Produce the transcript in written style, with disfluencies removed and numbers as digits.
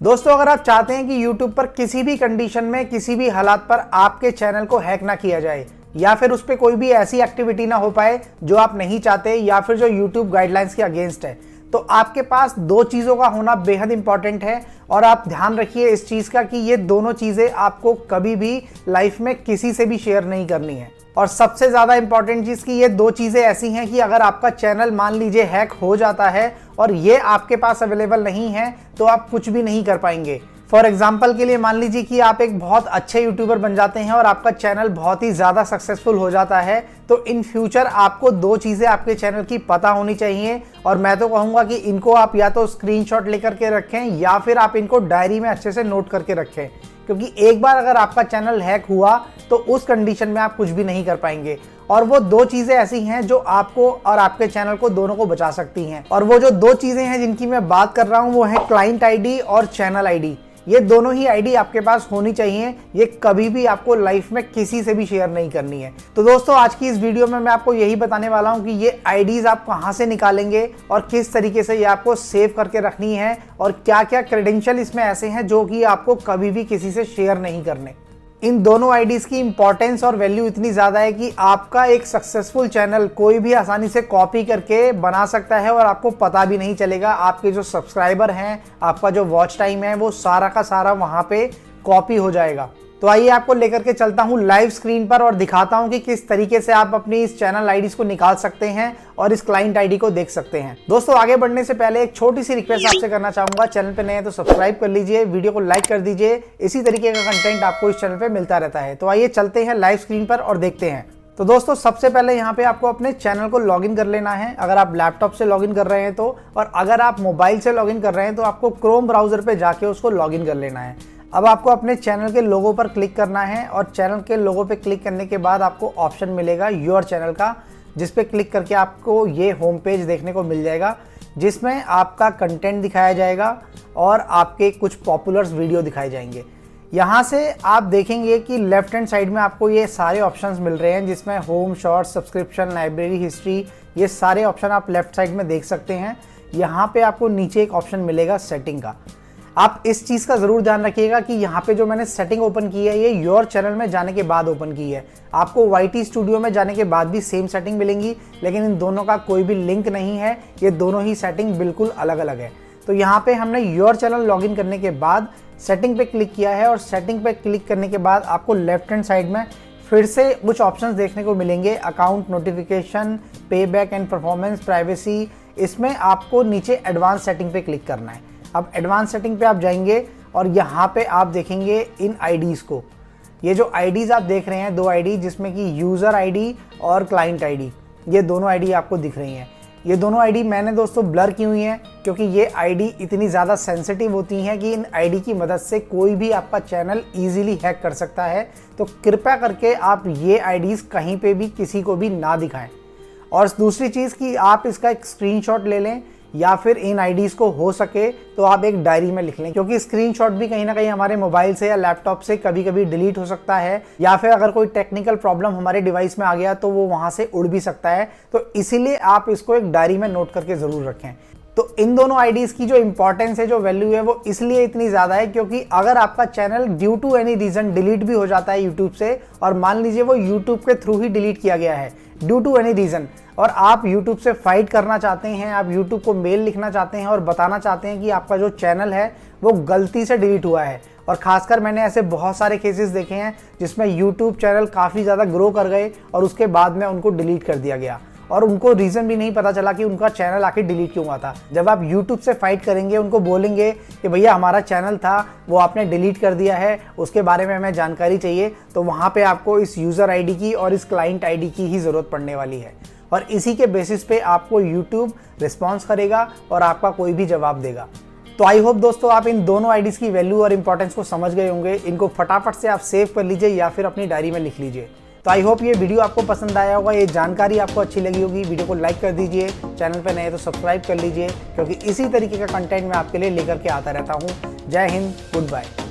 दोस्तों अगर आप चाहते हैं कि YouTube पर किसी भी कंडीशन में किसी भी हालात पर आपके चैनल को हैक ना किया जाए या फिर उस पर कोई भी ऐसी एक्टिविटी ना हो पाए जो आप नहीं चाहते या फिर जो YouTube गाइडलाइंस के अगेंस्ट है, तो आपके पास दो चीज़ों का होना बेहद इंपॉर्टेंट है। और आप ध्यान रखिए इस चीज़ का कि ये दोनों चीज़ें आपको कभी भी लाइफ में किसी से भी शेयर नहीं करनी है। और सबसे ज़्यादा इंपॉर्टेंट चीज़ कि ये दो चीज़ें ऐसी हैं कि अगर आपका चैनल मान लीजिए हैक हो जाता है और ये आपके पास अवेलेबल नहीं है तो आप कुछ भी नहीं कर पाएंगे। फॉर एग्जाम्पल के लिए मान लीजिए कि आप एक बहुत अच्छे यूट्यूबर बन जाते हैं और आपका चैनल बहुत ही ज़्यादा सक्सेसफुल हो जाता है, तो इन फ्यूचर आपको दो चीज़ें आपके चैनल की पता होनी चाहिए। और मैं तो कहूँगा कि इनको आप या तो स्क्रीनशॉट लेकर के रखें या फिर आप इनको डायरी में अच्छे से नोट करके रखें, क्योंकि एक बार अगर आपका चैनल हैक हुआ तो उस कंडीशन में आप कुछ भी नहीं कर पाएंगे। और वो दो चीज़ें ऐसी हैं जो आपको और आपके चैनल को दोनों को बचा सकती हैं। और वो जो दो चीज़ें हैं जिनकी मैं बात कर रहा हूँ वो है क्लाइंट आईडी और चैनल आईडी। ये दोनों ही आईडी आपके पास होनी चाहिए। ये कभी भी आपको लाइफ में किसी से भी शेयर नहीं करनी है। तो दोस्तों आज की इस वीडियो में मैं आपको यही बताने वाला हूँ कि ये आईडीज आप कहाँ से निकालेंगे और किस तरीके से ये आपको सेव करके रखनी है और क्या क्या क्रेडेंशियल इसमें ऐसे हैं जो कि आपको कभी भी किसी से शेयर नहीं करने। इन दोनों आईडीज़ की इंपॉर्टेंस और वैल्यू इतनी ज़्यादा है कि आपका एक सक्सेसफुल चैनल कोई भी आसानी से कॉपी करके बना सकता है और आपको पता भी नहीं चलेगा। आपके जो सब्सक्राइबर हैं, आपका जो वॉच टाइम है, वो सारा का सारा वहाँ पे कॉपी हो जाएगा। तो आइए आपको लेकर के चलता हूँ लाइव स्क्रीन पर और दिखाता हूँ कि किस तरीके से आप अपनी इस चैनल आईडीज को निकाल सकते हैं और इस क्लाइंट आईडी को देख सकते हैं। दोस्तों आगे बढ़ने से पहले एक छोटी सी रिक्वेस्ट आपसे करना चाहूंगा, चैनल पे नए हैं तो सब्सक्राइब कर लीजिए, वीडियो को लाइक कर दीजिए। इसी तरीके का कंटेंट आपको इस चैनल पे मिलता रहता है। तो आइए चलते हैं लाइव स्क्रीन पर और देखते हैं। तो दोस्तों सबसे पहले यहाँ पे आपको अपने चैनल को लॉगिन कर लेना है। अगर आप लैपटॉप से लॉगिन कर रहे हैं तो, और अगर आप मोबाइल से लॉगिन कर रहे हैं तो आपको क्रोम ब्राउजर पे जाके उसको लॉगिन कर लेना है। अब आपको अपने चैनल के लोगो पर क्लिक करना है और चैनल के लोगो पे क्लिक करने के बाद आपको ऑप्शन मिलेगा योर चैनल का, जिस पे क्लिक करके आपको ये होम पेज देखने को मिल जाएगा जिसमें आपका कंटेंट दिखाया जाएगा और आपके कुछ पॉपुलर वीडियो दिखाए जाएंगे। यहाँ से आप देखेंगे कि लेफ्ट हैंड साइड में आपको ये सारे ऑप्शंस मिल रहे हैं जिसमें home, shorts, subscription, library, history, ये सारे ऑप्शन आप लेफ्ट साइड में देख सकते हैं। यहाँ पे आपको नीचे एक ऑप्शन मिलेगा सेटिंग का। आप इस चीज़ का ज़रूर ध्यान रखिएगा कि यहाँ पे जो मैंने सेटिंग ओपन की है ये योर चैनल में जाने के बाद ओपन की है। आपको YT स्टूडियो में जाने के बाद भी सेम सेटिंग मिलेंगी, लेकिन इन दोनों का कोई भी लिंक नहीं है। ये दोनों ही सेटिंग बिल्कुल अलग अलग है। तो यहाँ पे हमने योर चैनल लॉगिन करने के बाद सेटिंग पे क्लिक किया है और सेटिंग पे क्लिक करने के बाद आपको लेफ्ट हैंड साइड में फिर से कुछ ऑप्शंस देखने को मिलेंगे, अकाउंट, नोटिफिकेशन, पे बैक एंड परफॉर्मेंस, प्राइवेसी। इसमें आपको नीचे एडवांस सेटिंग पे क्लिक करना है। अब एडवांस सेटिंग पे आप जाएंगे और यहाँ पे आप देखेंगे इन आईडीज़ को। ये जो आईडीज़ आप देख रहे हैं, दो आईडी जिसमें कि यूज़र आईडी और क्लाइंट आईडी, ये दोनों आईडी आपको दिख रही हैं। ये दोनों आईडी मैंने दोस्तों ब्लर की हुई हैं क्योंकि ये आईडी इतनी ज़्यादा सेंसिटिव होती हैं कि इन आईडी की मदद से कोई भी आपका चैनल ईजिली हैक कर सकता है। तो कृपया करके आप ये आईडीज़ कहीं पे भी किसी को भी ना दिखाएं। और दूसरी चीज़ कि आप इसका एक स्क्रीनशॉट ले लें या फिर इन आईडीज़ को हो सके तो आप एक डायरी में लिख लें, क्योंकि स्क्रीनशॉट भी कहीं ना कहीं हमारे मोबाइल से या लैपटॉप से कभी कभी डिलीट हो सकता है, या फिर अगर कोई टेक्निकल प्रॉब्लम हमारे डिवाइस में आ गया तो वो वहाँ से उड़ भी सकता है। तो इसीलिए आप इसको एक डायरी में नोट करके ज़रूर रखें। तो इन दोनों आईडीज़ की जो इंपॉर्टेंस है, जो वैल्यू है, वो इसलिए इतनी ज़्यादा है क्योंकि अगर आपका channel due to any reason delete भी हो जाता है यूट्यूब से, और मान लीजिए वो यूट्यूब के थ्रू ही डिलीट किया गया है ड्यू टू एनी रीज़न, और आप यूट्यूब से फाइट करना चाहते हैं, आप यूट्यूब को मेल लिखना चाहते हैं और बताना चाहते हैं कि आपका जो चैनल है वो गलती से डिलीट हुआ है। और ख़ासकर मैंने ऐसे बहुत सारे केसेस देखे हैं जिसमें यूट्यूब चैनल काफ़ी ज़्यादा ग्रो कर गए और उसके बाद में उनको डिलीट कर दिया गया और उनको रीज़न भी नहीं पता चला कि उनका चैनल आखिर डिलीट क्यों हुआ था। जब आप YouTube से फाइट करेंगे, उनको बोलेंगे कि भैया हमारा चैनल था वो आपने डिलीट कर दिया है, उसके बारे में हमें जानकारी चाहिए, तो वहाँ पे आपको इस यूज़र आईडी की और इस क्लाइंट आईडी की ही ज़रूरत पड़ने वाली है। और इसी के बेसिस पे आपको YouTube रिस्पॉन्स करेगा और आपका कोई भी जवाब देगा। तो आई होप दोस्तों आप इन दोनों आईडीज़ की वैल्यू और इंपॉर्टेंस को समझ गए होंगे। इनको फटाफट से आप सेव कर लीजिए या फिर अपनी डायरी में लिख लीजिए। तो आई होप ये वीडियो आपको पसंद आया होगा, ये जानकारी आपको अच्छी लगी होगी। वीडियो को लाइक कर दीजिए, चैनल पर नए हैं तो सब्सक्राइब कर लीजिए, क्योंकि इसी तरीके का कंटेंट मैं आपके लिए लेकर के आता रहता हूँ। जय हिंद, गुड बाय।